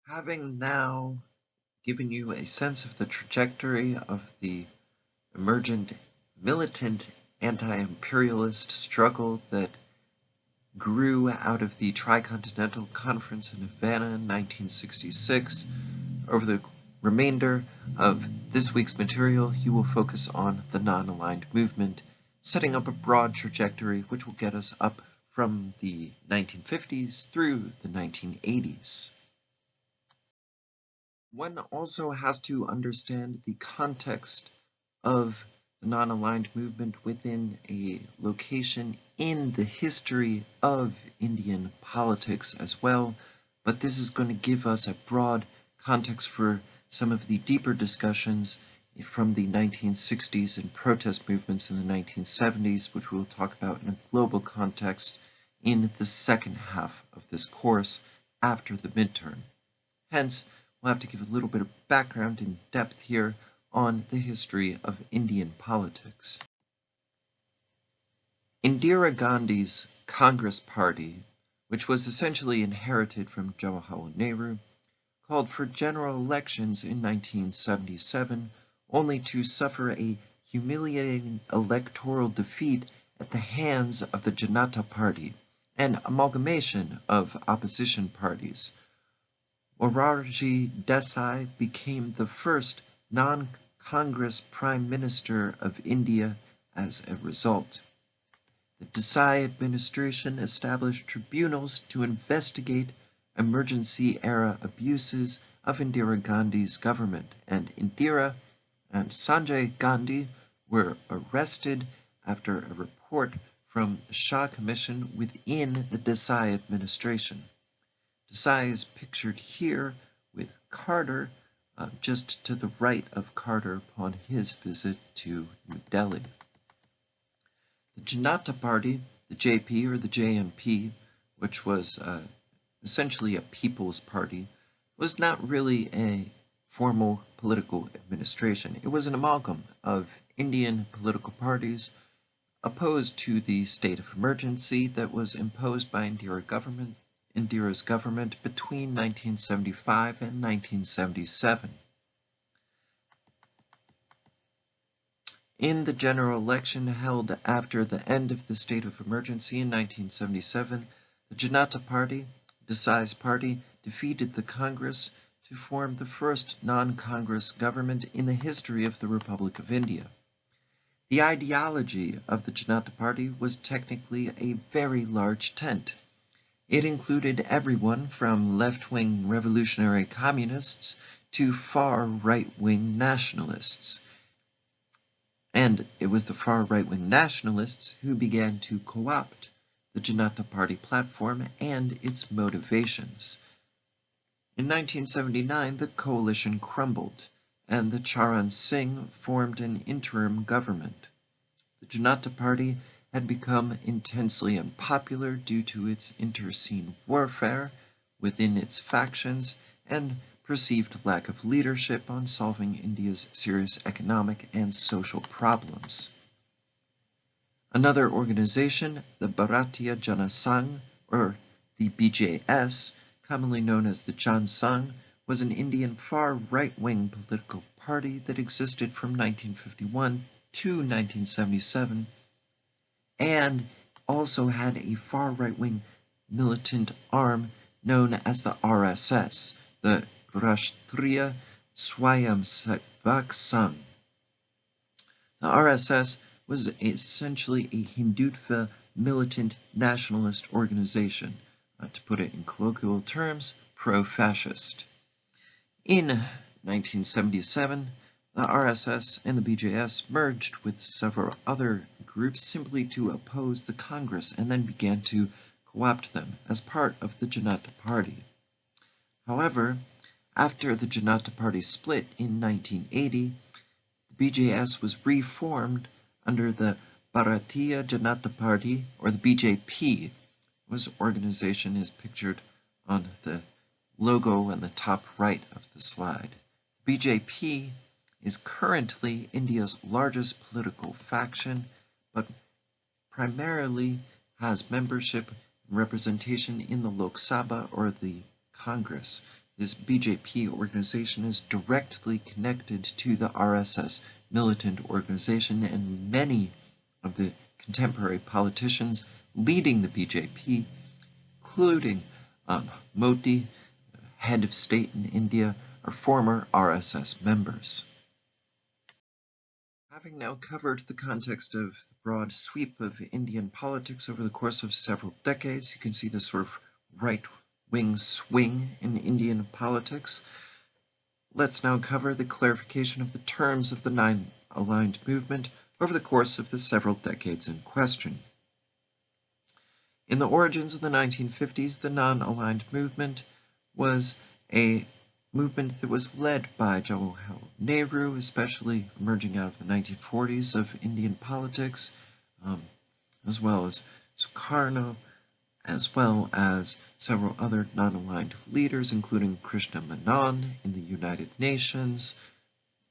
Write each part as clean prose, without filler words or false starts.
Having now given you a sense of the trajectory of the emergent militant anti-imperialist struggle that grew out of the Tricontinental Conference in Havana in 1966, over the remainder of this week's material, you will focus on the non-aligned movement, setting up a broad trajectory which will get us up from the 1950s through the 1980s. One also has to understand the context of the non-aligned movement within a location in the history of Indian politics as well, but this is going to give us a broad context for some of the deeper discussions from the 1960s and protest movements in the 1970s, which we'll talk about in a global context in the second half of this course after the midterm. Hence, we'll have to give a little bit of background in depth here on the history of Indian politics. Indira Gandhi's Congress Party, which was essentially inherited from Jawaharlal Nehru, called for general elections in 1977, only to suffer a humiliating electoral defeat at the hands of the Janata Party, an amalgamation of opposition parties. Morarji Desai became the first non-Congress Prime Minister of India as a result. The Desai administration established tribunals to investigate emergency-era abuses of Indira Gandhi's government, and Indira and Sanjay Gandhi were arrested after a report from the Shah Commission within the Desai administration. Desai is pictured here with Carter, just to the right of Carter upon his visit to New Delhi. The Janata Party, the JP or the JNP, which was essentially a people's party, was not really a formal political administration. It was an amalgam of Indian political parties opposed to the state of emergency that was imposed by Indira's government between 1975 and 1977. In the general election held after the end of the state of emergency in 1977, the Janata Party, Desai's party, defeated the Congress to form the first non-Congress government in the history of the Republic of India. The ideology of the Janata Party was technically a very large tent. It included everyone from left-wing revolutionary communists to far right-wing nationalists. And it was the far right-wing nationalists who began to co-opt the Janata Party platform and its motivations. In 1979, the coalition crumbled, and the Charan Singh formed an interim government. The Janata Party had become intensely unpopular due to its inter-scene warfare within its factions and perceived lack of leadership on solving India's serious economic and social problems. Another organization, the Bharatiya Jana Sangh, or the BJS, commonly known as the Jan Sangh, was an Indian far right-wing political party that existed from 1951 to 1977, and also had a far right-wing militant arm known as the RSS, the Rashtriya Swayamsevak Sangh. The RSS was essentially a Hindutva militant nationalist organization, to put it in colloquial terms, pro-fascist. In 1977, the RSS and the BJS merged with several other groups simply to oppose the Congress and then began to co-opt them as part of the Janata Party. However, after the Janata Party split in 1980, the BJS was reformed under the Bharatiya Janata Party, or the BJP, whose organization is pictured on the logo on the top right of the slide. BJP is currently India's largest political faction, but primarily has membership and representation in the Lok Sabha, or the Congress. this BJP organization is directly connected to the RSS militant organization, and many of the contemporary politicians leading the BJP, including Modi, head of state in India, are former RSS members. Having now covered the context of the broad sweep of Indian politics over the course of several decades, you can see this sort of right-wing swing in Indian politics. Let's now cover the clarification of the terms of the non-aligned movement over the course of the several decades in question. In the origins of the 1950s, the non-aligned movement was a movement that was led by Jawaharlal Nehru, especially emerging out of the 1940s of Indian politics, as well as Sukarno, as well as several other non-aligned leaders, including Krishna Menon in the United Nations.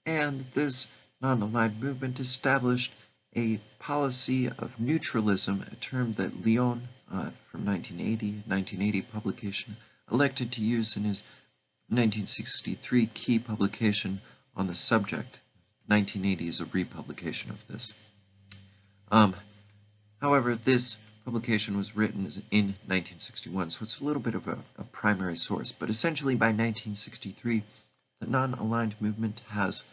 And this non-aligned movement established a policy of neutralism, a term that Lyon, from 1980 publication, elected to use in his 1963 key publication on the subject. 1980 is a republication of this. However, this publication was written in 1961, so it's a little bit of a primary source. But essentially, by 1963, the non-aligned movement has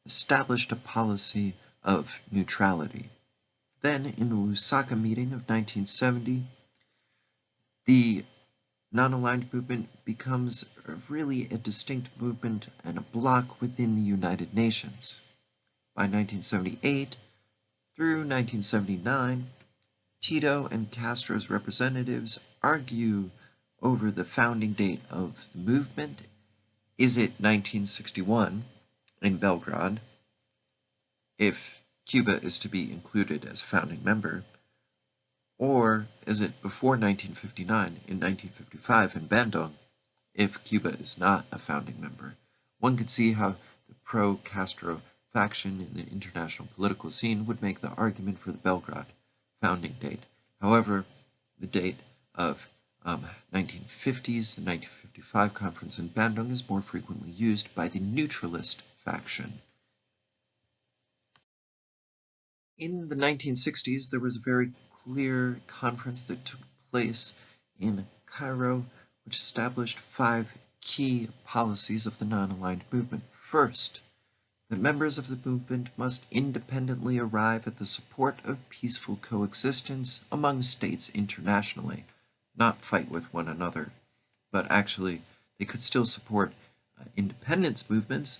established a policy of neutrality. Then, in the Lusaka meeting of 1970, the non-aligned movement becomes really a distinct movement and a bloc within the United Nations. By 1978 through 1979, Tito and Castro's representatives argue over the founding date of the movement. Is it 1961 in Belgrade, if Cuba is to be included as a founding member, or is it before 1959 in 1955 in Bandung, if Cuba is not a founding member? One could see how the pro-Castro faction in the international political scene would make the argument for the Belgrade founding date. However, the date of 1950s, the 1955 conference in Bandung, is more frequently used by the neutralist faction. In the 1960s, there was a very clear conference that took place in Cairo, which established 5 key policies of the non-aligned movement. First, the members of the movement must independently arrive at the support of peaceful coexistence among states internationally, not fight with one another, but actually they could still support independence movements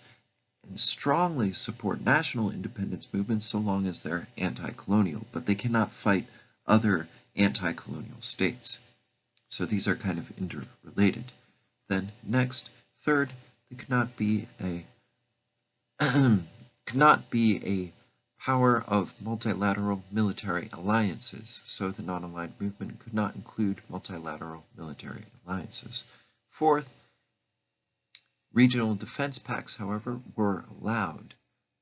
and strongly support national independence movements so long as they're anti-colonial, but they cannot fight other anti-colonial states. So these are kind of interrelated. Then next, third, there cannot be a power of multilateral military alliances, so the non-aligned movement could not include multilateral military alliances. Fourth, regional defense pacts, however, were allowed.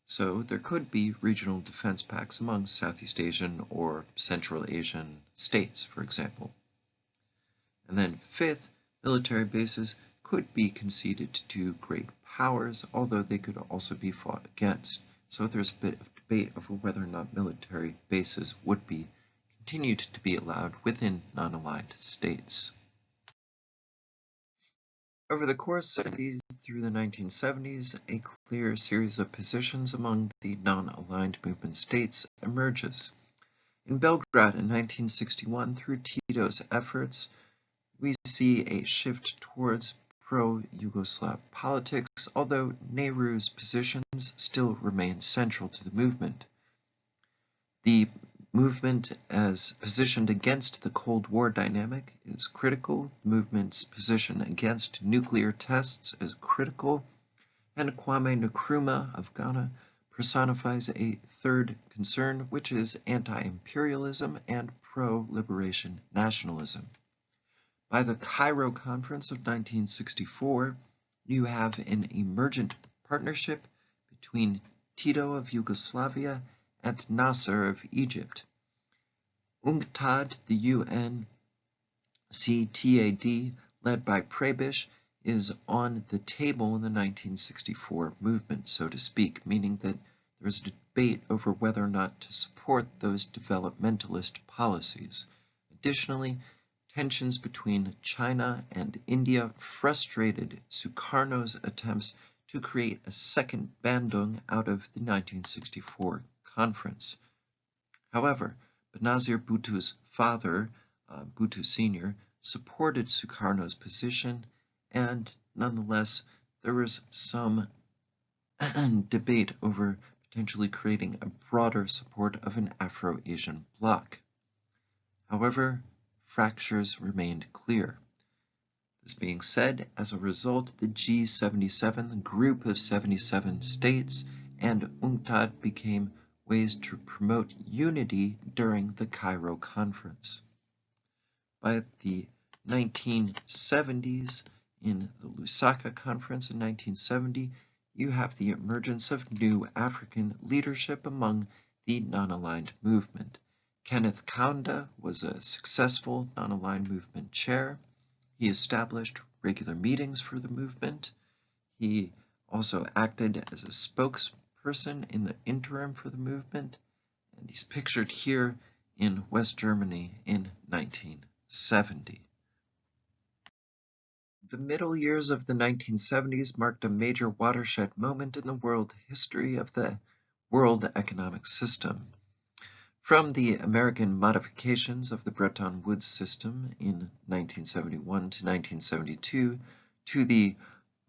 So there could be regional defense pacts among Southeast Asian or Central Asian states, for example. And then fifth, military bases could be conceded to great powers, although they could also be fought against. So there's a bit of debate over whether or not military bases would be continued to be allowed within non-aligned states. Over the course of these through the 1970s, a clear series of positions among the non-aligned movement states emerges. In Belgrade in 1961, through Tito's efforts, we see a shift towards pro-Yugoslav politics, although Nehru's positions still remain central to the movement. The movement as positioned against the Cold War dynamic is critical. The movement's position against nuclear tests is critical. And Kwame Nkrumah of Ghana personifies a third concern, which is anti-imperialism and pro-liberation nationalism. By the Cairo Conference of 1964, you have an emergent partnership between Tito of Yugoslavia and Nasser of Egypt. UNCTAD, the UNCTAD, led by Prebisch, is on the table in the 1964 movement, so to speak, meaning that there was a debate over whether or not to support those developmentalist policies. Additionally, tensions between China and India frustrated Sukarno's attempts to create a second Bandung out of the 1964 conference. However, Benazir Bhutto's father, Bhutto Sr., supported Sukarno's position, and nonetheless, there was some debate over potentially creating a broader support of an Afro-Asian bloc. However, fractures remained clear. This being said, as a result, the G77, the group of 77 states, and UNCTAD became ways to promote unity during the Cairo Conference. By the 1970s, in the Lusaka Conference in 1970, you have the emergence of new African leadership among the non-aligned movement. Kenneth Kaunda was a successful non-aligned movement chair. He established regular meetings for the movement. He also acted as a spokesperson in the interim for the movement, and he's pictured here in West Germany in 1970. The middle years of the 1970s marked a major watershed moment in the world history of the world economic system. From the American modifications of the Bretton Woods system in 1971 to 1972 to the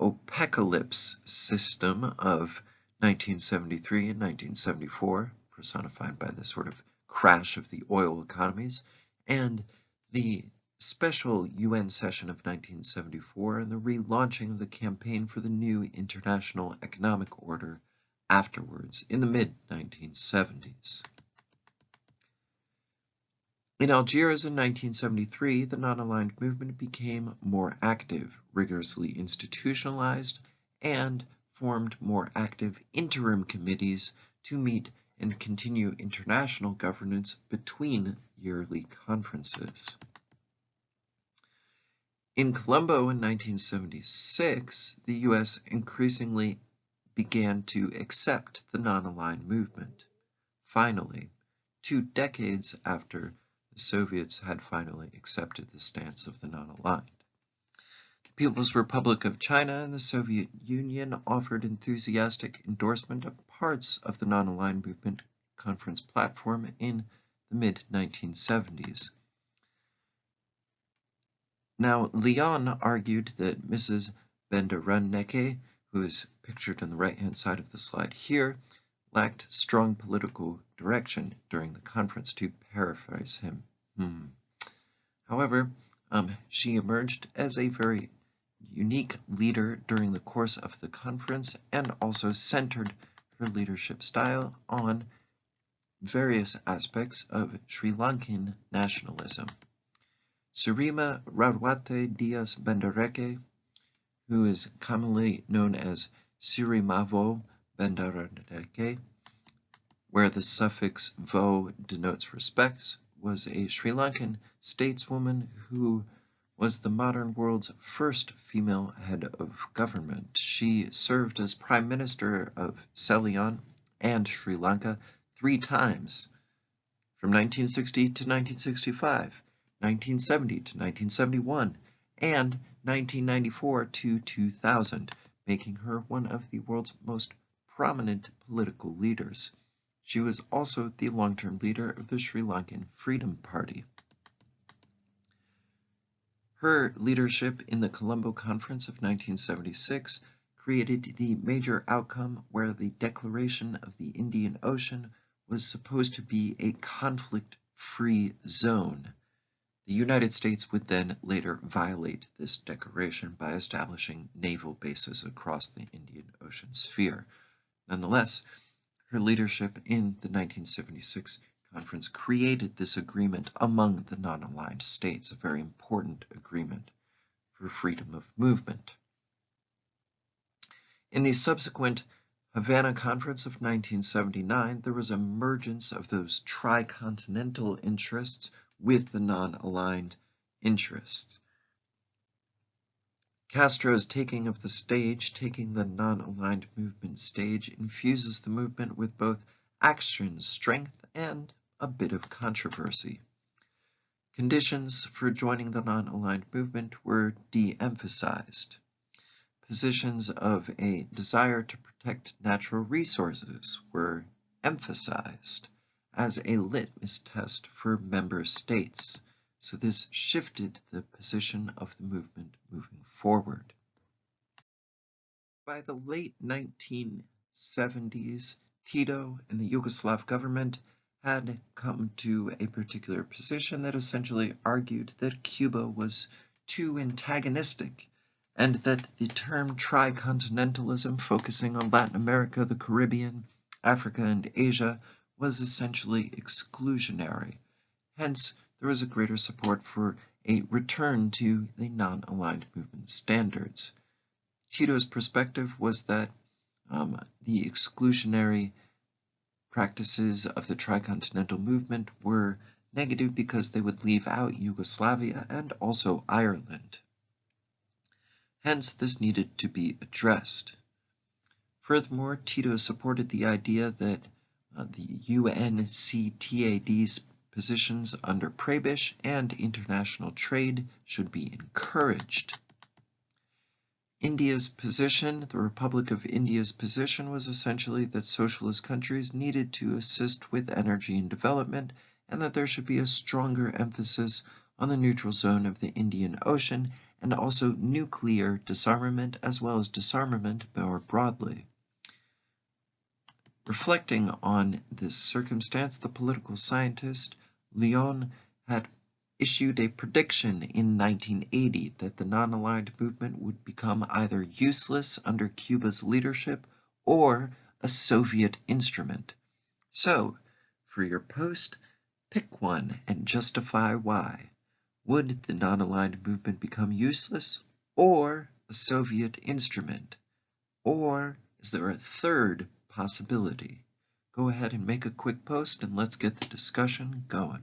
OPECalypse system of 1973 and 1974, personified by the sort of crash of the oil economies, and the special UN session of 1974 and the relaunching of the campaign for the new international economic order afterwards in the mid-1970s. In Algiers in 1973, the non-aligned movement became more active, rigorously institutionalized, and formed more active interim committees to meet and continue international governance between yearly conferences. In Colombo in 1976, the U.S. increasingly began to accept the non-aligned movement. Finally, 2 decades after the Soviets had finally accepted the stance of the non-aligned. The People's Republic of China and the Soviet Union offered enthusiastic endorsement of parts of the non-aligned movement conference platform in the mid-1970s. Now, Leon argued that Mrs. Bendereneke, who is pictured on the right-hand side of the slide here, lacked strong political direction during the conference, to paraphrase him. However, she emerged as a very unique leader during the course of the conference and also centered her leadership style on various aspects of Sri Lankan nationalism. Surima Rawate Dias Bendereke, who is commonly known as Sirimavo Bendereke, where the suffix vo denotes respects, was a Sri Lankan stateswoman who was the modern world's first female head of government. She served as Prime Minister of Ceylon and Sri Lanka 3 times, from 1960 to 1965, 1970 to 1971, and 1994 to 2000, making her one of the world's most prominent political leaders. She was also the long-term leader of the Sri Lankan Freedom Party. Her leadership in the Colombo Conference of 1976 created the major outcome where the declaration of the Indian Ocean was supposed to be a conflict-free zone. The United States would then later violate this declaration by establishing naval bases across the Indian Ocean sphere. Nonetheless, her leadership in the 1976 conference created this agreement among the non-aligned states, a very important agreement for freedom of movement. In the subsequent Havana Conference of 1979, there was emergence of those tricontinental interests with the non-aligned interests. Castro's taking of the stage, taking the non-aligned movement stage, infuses the movement with both action strength and a bit of controversy. Conditions for joining the non-aligned movement were de-emphasized. Positions of a desire to protect natural resources were emphasized as a litmus test for member states, so this shifted the position of the movement moving forward. By the late 1970s, Tito and the Yugoslav government had come to a particular position that essentially argued that Cuba was too antagonistic, and that the term tricontinentalism, focusing on Latin America, the Caribbean, Africa, and Asia, was essentially exclusionary. Hence, there was a greater support for a return to the non-aligned movement standards. Tito's perspective was that the exclusionary practices of the tricontinental movement were negative because they would leave out Yugoslavia and also Ireland. Hence, this needed to be addressed. Furthermore, Tito supported the idea that the UNCTAD's positions under Prebisch and international trade should be encouraged. India's position, the Republic of India's position, was essentially that socialist countries needed to assist with energy and development, and that there should be a stronger emphasis on the neutral zone of the Indian Ocean, and also nuclear disarmament as well as disarmament more broadly. Reflecting on this circumstance, the political scientist Leon had issued a prediction in 1980 that the non-aligned movement would become either useless under Cuba's leadership or a Soviet instrument. So, for your post, pick one and justify why. Would the non-aligned movement become useless or a Soviet instrument? Or is there a third possibility? Go ahead and make a quick post and let's get the discussion going.